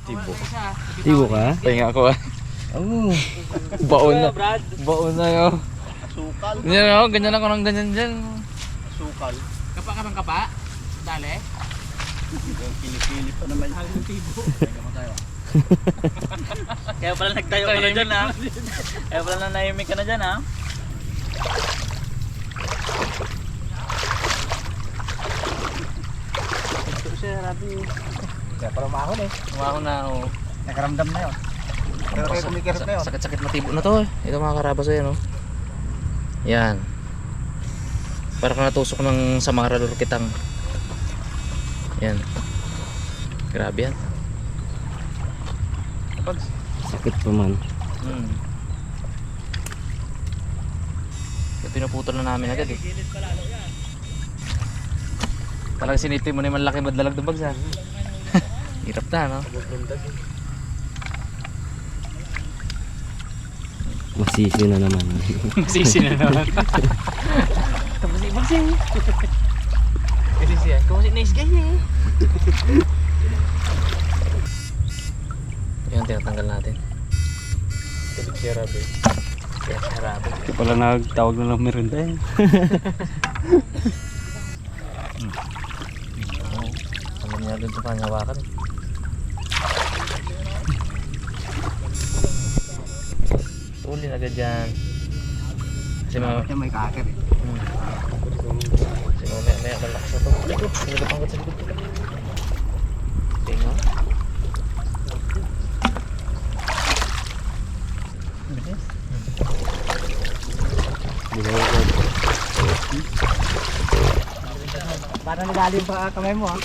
Tibo ka? Pahinga ako ah. Oo. Baon na. Baon na yun. Sukal. Ganyan ako, ganyan ako ng ganyan dyan. Sukal. Kapa ka bang kapa? Dali. Kilikili pa naman. Halos tibo. Kaya pala nagtayo ka na dyan ha. Kaya pala nanahimik ka na dyan ha. Ito siya, Rabi. Kaya pala umahon eh. Umahon na ako. Nakaramdam na yun. Pero kayo kumikirot na yun. Sakit-sakit matibo na to eh. Ito mga karabas ayan oh. Yan. Para ka natusok ng samaralor kitang. Yan. Grabe yan. Sakit pa man. Pinuputol na namin agad eh. Talagang sinipin mo na yung malaki madlalag ng bagsa. Hirap na no? Masisi na naman. Masisi na naman. Magsi. Kasi siya, kung nice guy eh. Yan, tinatanggal natin. Tulog siya rabi. Kaya siya rabi. Ito pala nagtawag na lang merinda eh. Alam niya doon sa pangawakan eh. Uli na agad dyan. Kasi Kaya may kakir eh. Kasi maya malakas na to. Ito, nagapangkat sa likod. Tingnan. Parang nagaling pa kamay mo ha.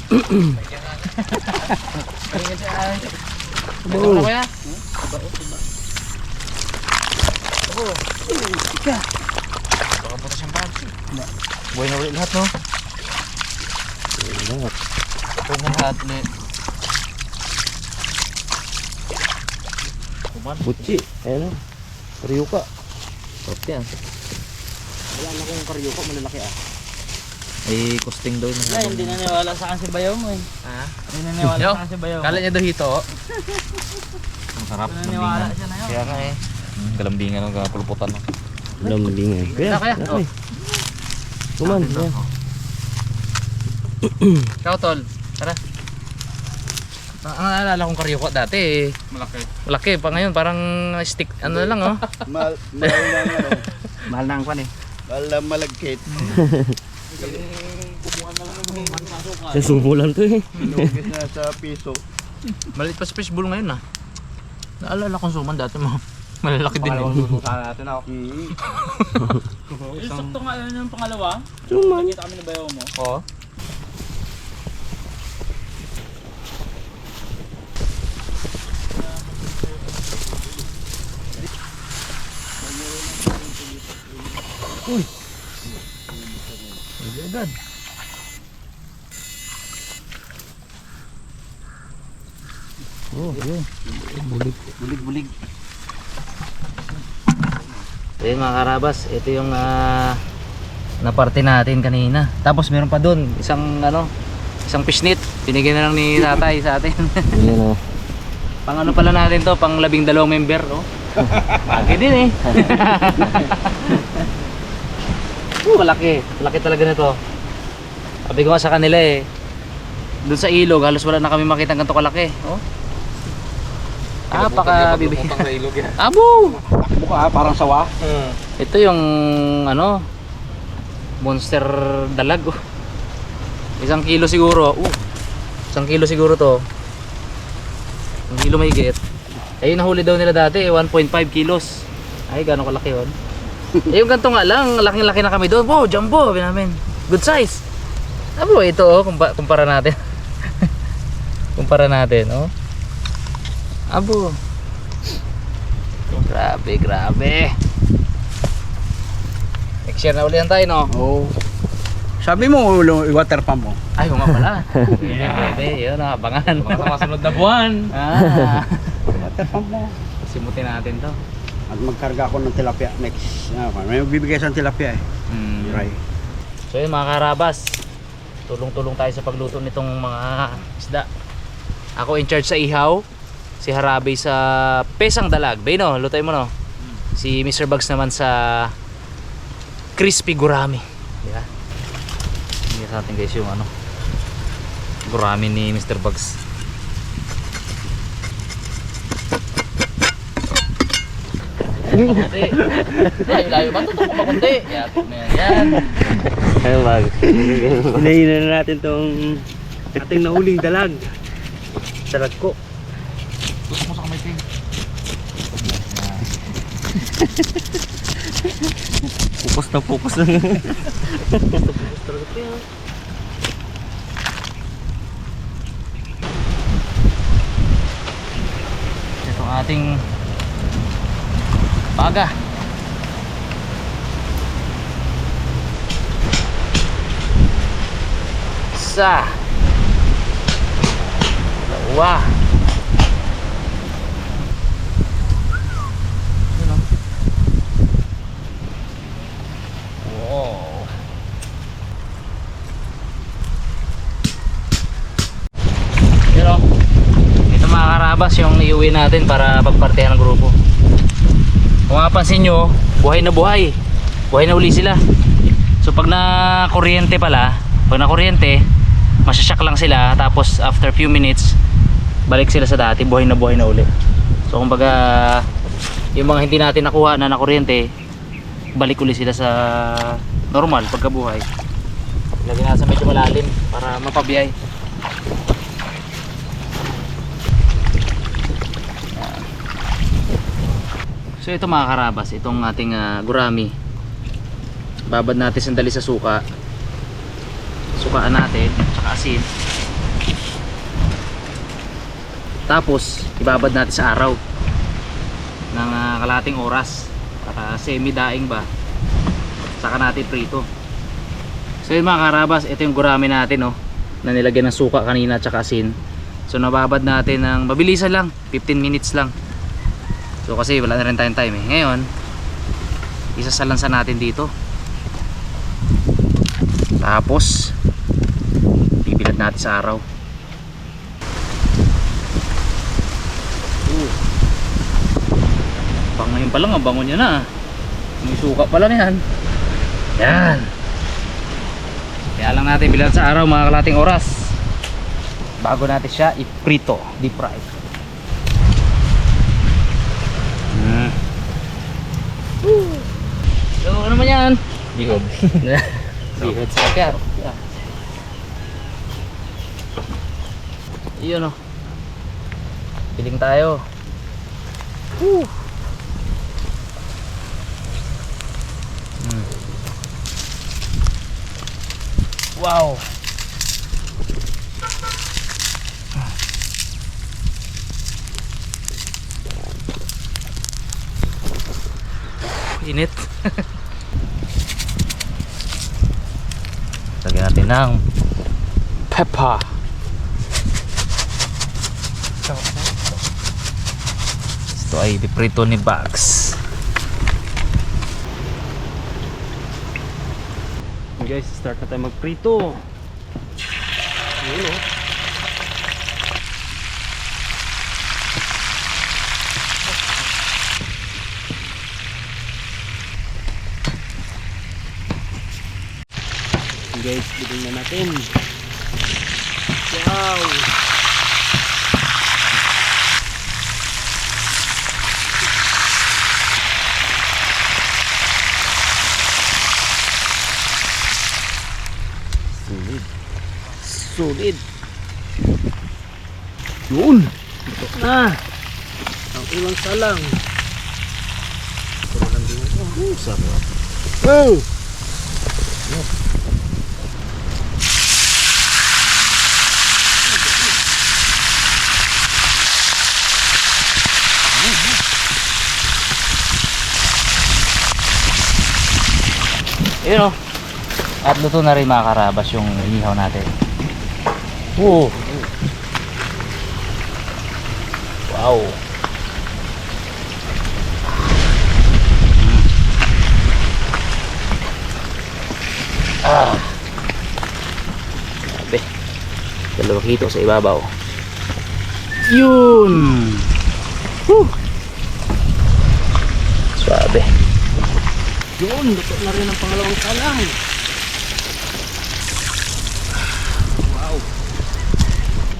Ito na kaya? Baka puto siyang bags. Buhay na ulit lahat no? Lahat. Buhay na lahat ulit. Kuman. Butchi. Ayan o. Karyuka. Sarap yan. Wala na kong karyoko, malalaki ah. Ay, costing daw yun. Wala, hindi naniwala sa akin si Bayaw mo eh. Ha? Hindi naniwala Yo, sa akin si Bayaw mo. kala niya daw hito. Ang sarap. Hindi naniwala siya na yun. Kaya nga eh. Galambingan ng kapuluputan. Lambing eh. Kaya. Kaya. Okay. Kuman. Yan. Ikaw tol, tara. Ang naalala kong karyoko dati eh. Malaki. Malaki pa ngayon, parang stick, ano na lang oh. Mahal lang ano. Mahal na ang kwan eh. Mahal lang malagkit. Sa sumulan to eh. Inugis na sa piso. Maliit pa sa fishbowl ngayon ah. Naalala kong suman dati mo. Malalaki din eh. Susukan natin ako. Yung sakto nga yun yung pangalawa. Suman. Nakita kami ni Bayaw mo. Oo. Agad. Oh, yun. Bulig-bulig. Ayun mga karabas, ito yung naparte natin kanina. Tapos meron pa dun, isang fishnet. Binigyan na lang ni tatay sa atin. Yan o. Pang ano pala natin to, pang 12 member, oh. Laki din eh. Malaki. Malaki talaga nito. Sabi ko nga sa kanila eh. Doon sa ilog, halos wala na kami makita ng ganito kalaki. Oh. Paka bibig. Abo! Mukha parang sawa. Ito yung monster dalag. Oh. 1 kilo siguro. 1 kilo siguro to. 1 kilo may higit. Ayun nahuli daw nila dati, 1.5 kilos. Ay, gano'ng kalaki yun. Eh, yung ganito nga lang, laking-laki na kami doon. Wow, jumbo, sabi namin. Good size. Abo, ito oh, kumpara natin. Kumpara natin, oh. Abo. Grabe, grabe. Next year na ulit tayo, no? Oo. Sabi mo, water pump mo. Ay, nga pala. Grabe, yun, abangan. Mga masunod na buwan. Water pump mo. Simutin natin to. At magkarga ako ng tilapia next. May magbibigay sa tilapia eh. Right. So yun mga karabas, tulong-tulong tayo sa pagluto nitong mga isda. Ako in charge sa ihaw, Si Harabe sa Pesang Dalag. Beno, lutay mo no. Si Mr. Bugs naman sa Crispy Gurami. Yeah. Hindi sa atin guys yung ano. Gurami ni Mr. Bugs. Layo ba? Tutok pa kundi. Yan. Ayun bag. Hinahinan na natin tong ating nahuling dalag. Dalag ko. Gusto mo sa kamay ting. Pupos na pupos na. Itong ating baga. Isa. Dalawa. Wow. Pero ito mga karabas yung iuwi natin para pagpartihan ng grupo. Kung mapapansin nyo, buhay na buhay. Buhay na uli sila. So pag na-kuryente pala, pag na-kuryente, masyasyak lang sila. Tapos after few minutes, balik sila sa dati, buhay na uli. So kumbaga, yung mga hindi natin nakuha na na-kuryente, balik uli sila sa normal pagkabuhay. Lagyan natin sa medyo malalim para mapabiyay. So ito mga karabas, itong ating gurami, babad natin sandali sa suka. Sukaan natin, tsaka asin. Tapos ibabad natin sa araw ng kalahating oras para semi daing ba, saka natin prito. So yun mga karabas, ito yung gurami natin, oh, na nilagyan ng suka kanina tsaka asin. So nababad natin ng mabilisan lang, 15 minutes lang. So kasi wala na rin tayong time eh. Ngayon, isasalansan natin dito. Tapos bibilad natin sa araw. Pang ngayon pa lang, ang bango niya na. May suka pala na yan. Yan. Kaya lang natin bilad sa araw mga kalating oras bago natin siya iprito, deep fry. So ano naman yan? Bihod. Bihod sa kar. Iyon o. Piling tayo. Wow. Init. Lagyan natin ng pepper. Ito ay diprito ni Bugs. Guys, start na tayo magprito. Yun o. Guys, bigyan na natin. Wow! Solid. Yun. Ito na. Ang ulang salang. Sarap din ito. Sarap. Wow. Yun o. At luto na rin mga karabas yung inihaw natin. Oh. Wow. Grabe. Dalawang hito sa ibabaw. Yun! Woo! Suabe. Yun, luto na rin ang pangalawang kalang.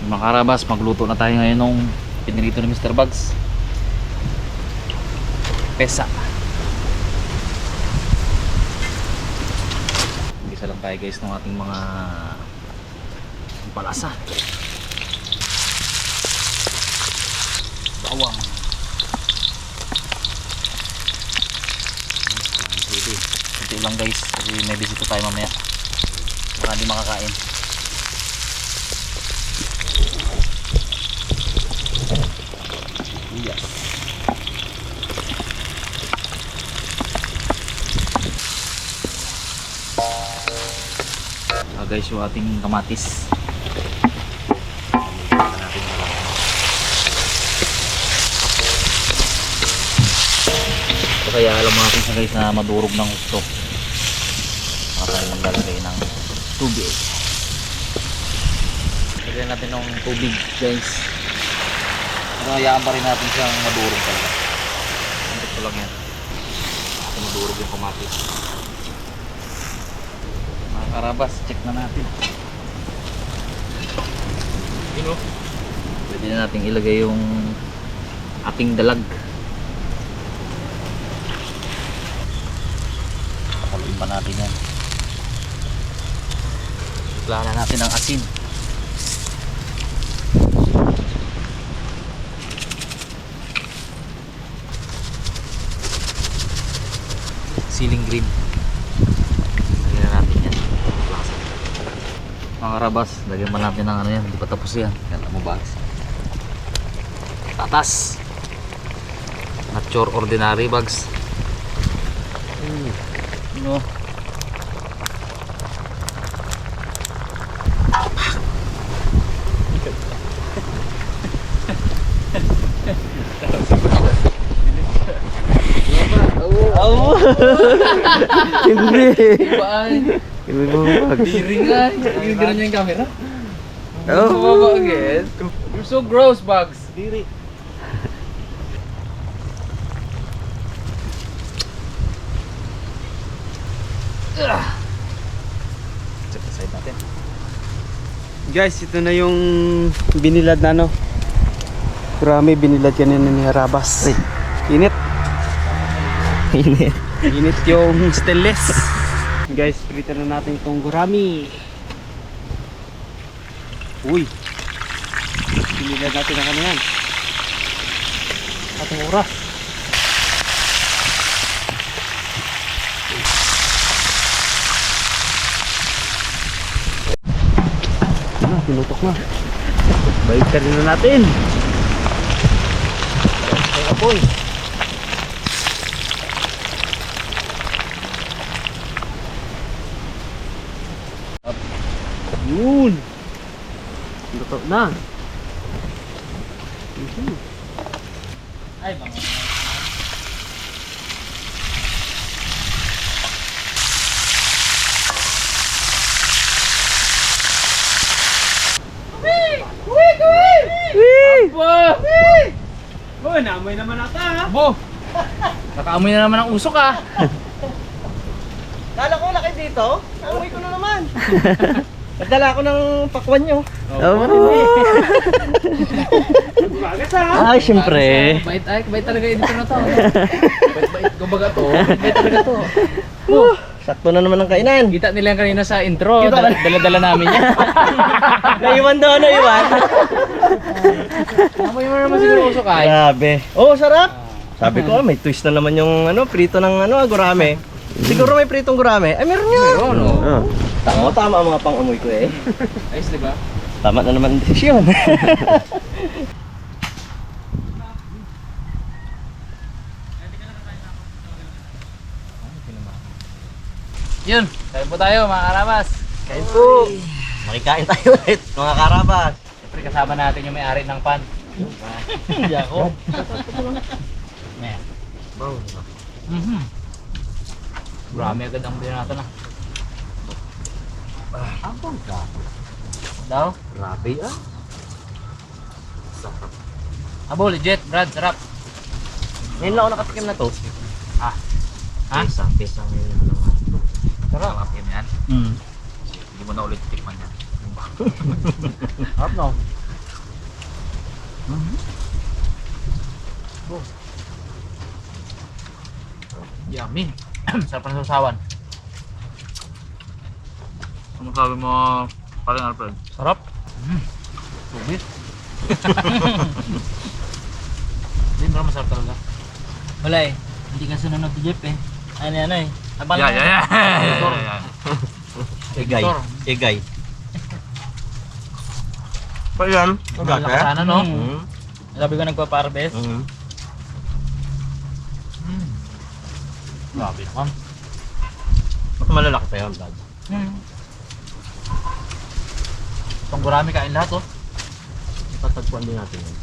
Mga karabas, magluto na tayo ngayon nung pinirito ni Mr. Bugs. Pesa. Isa lang tayo guys ng ating mga palasa. Bawang. Ito lang guys, kasi may bisita tayo mamaya. Baka hindi makakain. Yes. Guys, yung ating kamatis. So, kaya alam natin sa guys na madurog ng gusto. Para yung lalagay ng tubig. Lagyan natin ng tubig guys. Pero hayaan pa rin natin siyang madurog talaga. Antik ko lang yan. Kasi madurog yung kamatis. Mga karabas, check na natin. Yun o. Pwede na natin ilagay yung ating dalag. Pakuloyin pa natin yan. Wala na natin ang asin. Siling green. Lagyan na natin yan. Mga karabas, lagyan pa natin ng ano yan. Hindi pa tapos yan. Kaya mo ba? Tatas. Not your ordinary bags. No. Hindi. Baan? Hindi mo mag. Diringan. Gano'n niya yung camera. Oh. Bumaba again. You're so gross, Bugs. Diri. Check the side natin. Guys, ito na yung binilad na ano. Gurami, binilad kanina ni Harabas. Init. Init. Init yung stainless. Guys, prito na natin itong gurami. Uy. Binilad natin na kami yan. Atong oras. Pinutok na. Balik ka rin na natin. Ay, apoy. Yun. Luto na. Ay, mga. Oh, naamoy naman ata ha. Bo! Nakaamoy na naman ang usok ah. Kala ko na kayo dito. Amoy ko na naman. Nagdala ko ng pakwan nyo. Bagas ha. Ay, syempre. Bait ay, bait talaga dito na to. Bait kumbaga to. Bait talaga to. Sakto na naman ang kainan. Kita nila yan kanina sa intro. Kita na. Dala-dala namin yan. Naiwan daw, naiwan. Amoy mo naman siguro usok ay. Grabe. Oh, sarap. Sabi ko, may twist na naman yung ano, prito ng ano, gurame. Siguro may pritong gurame. Ay, meron nga. Meron, oh. Tama ang mga pang-amoy ko eh. Ayos, di ba? Tama na naman ang desisyon. Yun, kain po tayo mga karabas. Kain po. Makikain tayo ulit, mga karabas. Siyempre kasama natin yung may-ari ng pan. Hindi ako. Marami agad ang binata na. Ang ka. Daw? Grabe ah. Sarap. Abo, legit, Brad, sarap. Ngayon lang ako nakatikim na to. Ah. Ha? Pesa ngayon ko lang. Sarap. Sarap yan. Mm. Hindi mo na ulit tikman yan. Sarap no? Yummy. Sarap ng sausawan. Ano sabi mo, paring Alfred? Sarap. Tubig. Hindi, parang masarap talaga. Wala eh. Hindi ka sunod ni Jeff eh. Ano eh. Abang Egay. Victor. Egay. Pa yan. Malaki sana, no? Mm. Sabi ko nagpa-parbes. Mm. Grabe naman. Mas malalaki pa yan, Brad. Itong gurami kain lahat, oh. Tatagpuan din natin yun.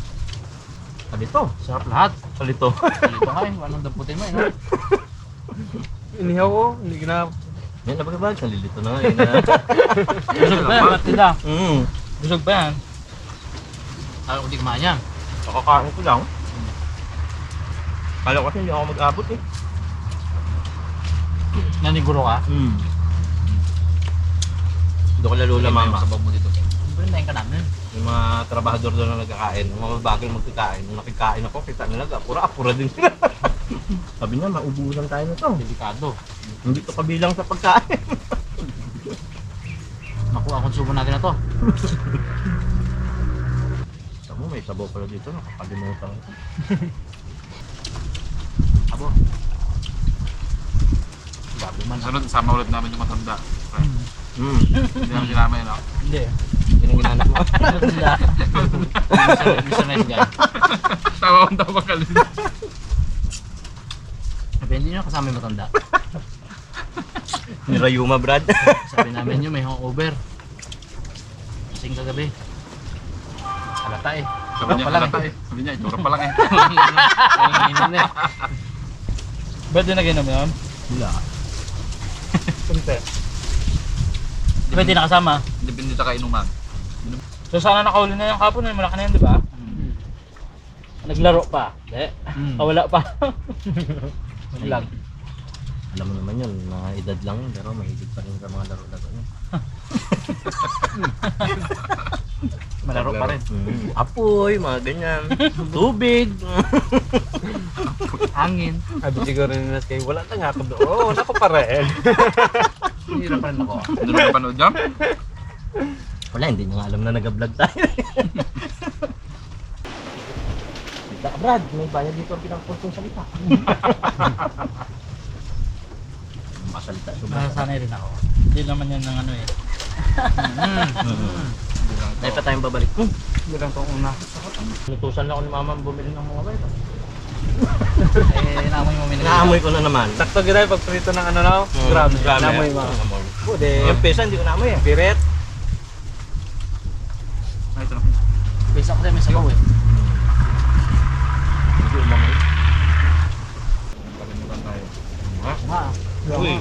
Palito. Sarap lahat. Palito. Dito nga eh. Anong damputin mo eh, no? Inihaw ko, hindi ginap. Yan, napagay Brad. Nalilito na. Yan na. Busog pa yan, batida. Mm. Busog pa yan. Ayaw ko di kumain yan. Nakakain ko lang. Kala ko kasi hindi ako mag-abot eh. Naniguro ka? Doon ko lalo lamama. Sa bag mo dito. Brindahin ka namin. Yung mga trabahador doon na nagkakain, yung mga bagal magkakain. Nung nakikain ako, kita nila, apura din sila. Sabi niya, maubusan tayo na to. Delikado. Hindi to kabilang sa pagkain. Naku, ang konsumo natin na to. Sabi mo, may sabaw pala dito, nakakalimutan ko. Abo. Grabe man. Sunod, sama ulit namin yung matanda. Hindi namin sinama yun, no? Hindi. Yun ang ginanap mo. Batida. Mr. Nice Guy. Tawa akong tawa ka rin. Sabi, hindi nyo kasama yung matanda. Ni Rayuma, Brad. Sabi namin yun, may hangover. Kasing kagabi. Halata eh. Sabi niya, halata eh. Sabi niya, itsura pa lang eh. Nanginginom na eh. Ba't din nag-inom yun? Wala. Di ba hindi nakasama? Depende sa kainuman. So sana nakahuli na yung kapon, malaki na yun, di ba? Naglaro pa? Hindi. Wala pa. Lang. Alam mo naman yun, mga edad lang yun, pero mahilig pa rin sa mga laro-laro niya. Malaro pa rin. Apoy, mga ganyan. Tubig. Hangin. Sabi siguro nila kayo, wala na nga ako doon. Oo, wala ko pa rin. Hirap pa rin ako. Hindi mo napanood dyan? Wala, hindi niya nga alam na nag-vlog tayo. Salita ka, Brad. May bayad dito ang pinakapultong salita. Masalita. Nasanay rin ako. Hindi naman yan ng ano eh. Tayo pa tayong babalik. Hindi lang itong una. Nutusan lang ako ni Mama bumili ng mga bayad. Eh, naamoy mo minigay. Naamoy ko na naman. Sakto gina pag prito ng ano na, grabe. Namoy mo. Pwede. Yung pesa hindi ko naamoy eh. Biret. Ay, ito na. Base ako tayo may sabaw eh. Hindi ko umamoy. Kalimutan tayo. Nga. Uy.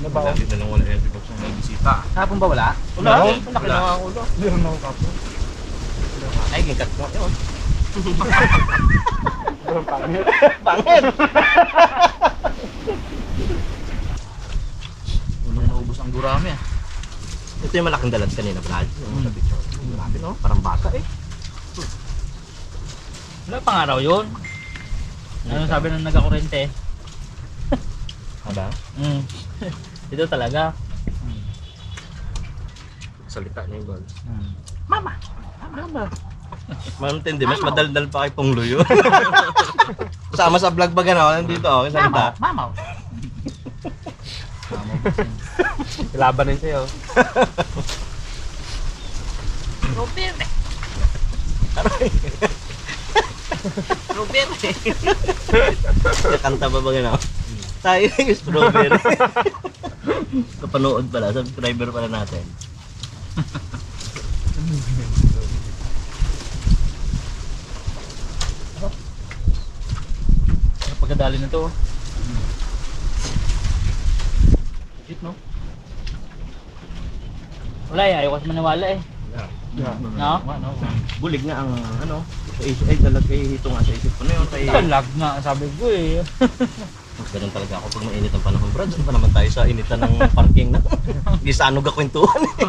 Ano ba? Lagi na lang wala yan. May bisita. Hapon ba wala? Wala. Wala. Laki na nga ang ulo. Hindi naman ako kapo. Ay, gikat mo. Yun. Parang pangit. Pangit. Unang naubos ang gurami ah. Ito yung malaking dalag kanina, Brad. Yung sa picture. Grabe no? Parang bata eh. Wala pang araw yun. Ano sabi nung nagkakurente? Aba? Ito talaga. Salita niya yung gol. Mama! Matindi, mas madaldal pa kay Ponglo yun. Kasama sa vlog ba gano'n? Nandito oh, salita. Mamaw. Laban din sa'yo. Robert. Robert. Kanta ba ba gano'n? Tayo yung strawberry. Kapanood pala, subscriber pala natin. Pagkadali na to. Cute no? Wala eh, ayaw kasi maniwala eh. No? Bulig nga ang ano. Sa isip, ay dalag kay hito nga sa isip ko na yun. Kay... Talag nga, sabi ko eh. Ganun talaga ako pag mainit ang panahon, Brad. Saan pa naman tayo sa initan ng parking na? Di sa ano gakwentuhan eh.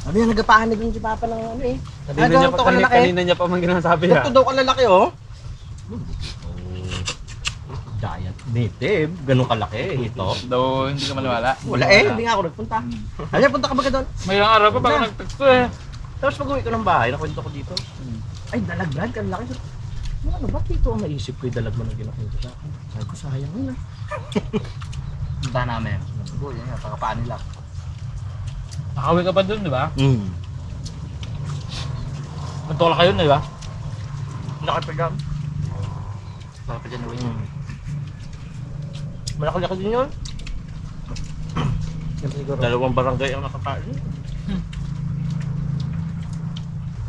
Ano yan, nagapahanig yung si Papa ng ano eh. Kanina niya pa man ginasabi ha. Ito daw kalalaki oh. Giant native, ganun kalaki ito. Daw hindi ka maniwala. Wala eh, hindi nga ako nagpunta. Ano, punta ka ba ka doon? May ilang araw pa bago nag-text ko eh. Tapos pag uwi ko ng bahay, nakwento ko dito. Ay, dalag Brad, kalaki. Ano ba dito ang naisip ko yung dalag mo na ginakwento sa akin? Sabi ko, sayang yun ah. Punta namin. Siguro yan nga, kakapaan nila. Nakawi ka pa dun, di ba? Nagtola kayo, di ba? Nakapagam. Baka pa dyan uwi. Malaki-laki din yun. Dalawang barangay ang nakakain.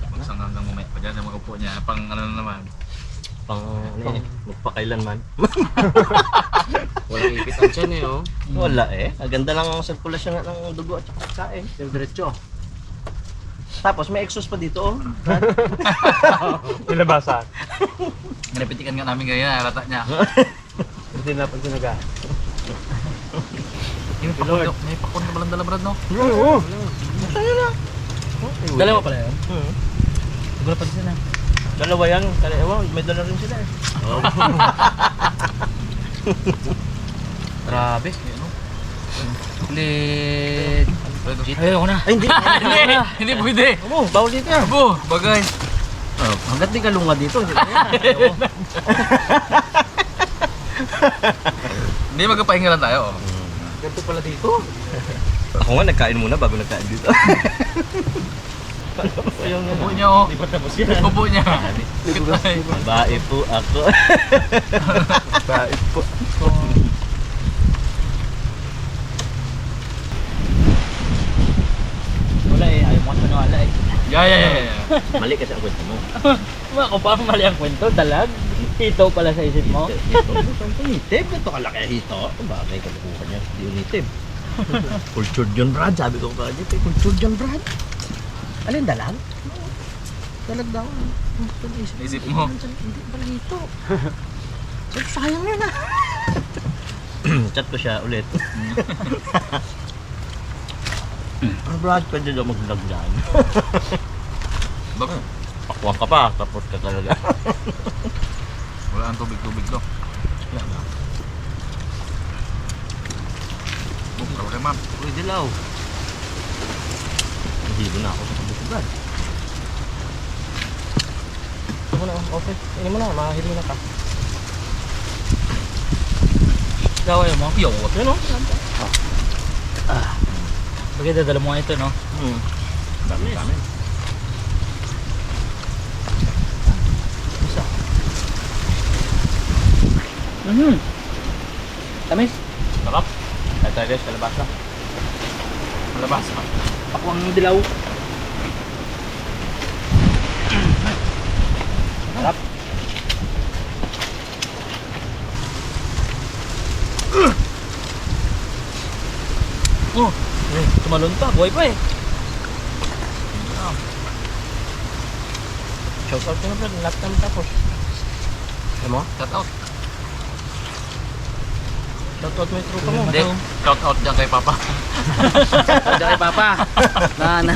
Tapos hanggang mamaya pa dyan, yung mga upo niya, pang ano na naman. Pang ano eh, magpakailanman. Walang ipit ang tiyan eh oh. Wala eh. Ang ganda lang ang sirkulasyon ng dugo at saka kain. Diretso. Tapos may exhaust pa dito oh. Nilabasan. Napitikan nga namin ganyan, halata niya. Hindi na pag sinaga. May pakon na balang dala Brad no? Oo. Sa'yo na. Dalawa pala yun? Siguro pa sila. Dalawa yan. Ewan, may dala rin sila eh. Grabe. Ulit. Ayoko na. Ay, hindi. Hindi pwede. Oo, bawal dito yan. Abo, bagay. Hanggat di ka lunga dito. Hindi ka yan. Hindi magpapahinga lang tayo. Ganito pala dito. Ako nga, nagkain muna bago nagkain dito. Upo niya oh. Di ba tapos yan? Upo niya. Bae po ako. Bait po. Wala eh, ayaw mo maniwala eh. Yeah. Mali kasi ang kwento mo. Ako pa mali ang kwento, dalag. Hito pala sa isip mo. Unitib, ito kalaki hito. Bagay, kalukuhan niya. Di unitib. Cultured yun, Brad. Sabi ko ka, cultured yun, Brad. Alin, dalag? Dalag daw. Isip mo. Hindi pala hito. Sayang yun ah. Chat ko siya ulit. Brad, pwede daw mag-vlog dyan. Bak, Pakuwang ka pa, tapos ka talaga. wala ang tubig-tubig to. Kalaki ma'am. Uy, dilaw. Nahilo na ako sa kabuto, Brad. Ito mo na, okay. Ini mo na, makahilo na ka. Ikaw ayaw mo? Yo, Yun o. Bagay dadala mo nga ito, no? Dami. Tamis. Sarap. Kaya tayo guys, kalabasa. malabas pa. Ako ang dilaw. Sarap. Oh, tumalon pa. Buhay pa eh. Shout out ka na, Brad. Lahat kami tapos. Ano mo? Shout out. Shout out mo yung tropa mo. Hindi, shout out dyan kay Papa. Diyan kay Papa. Na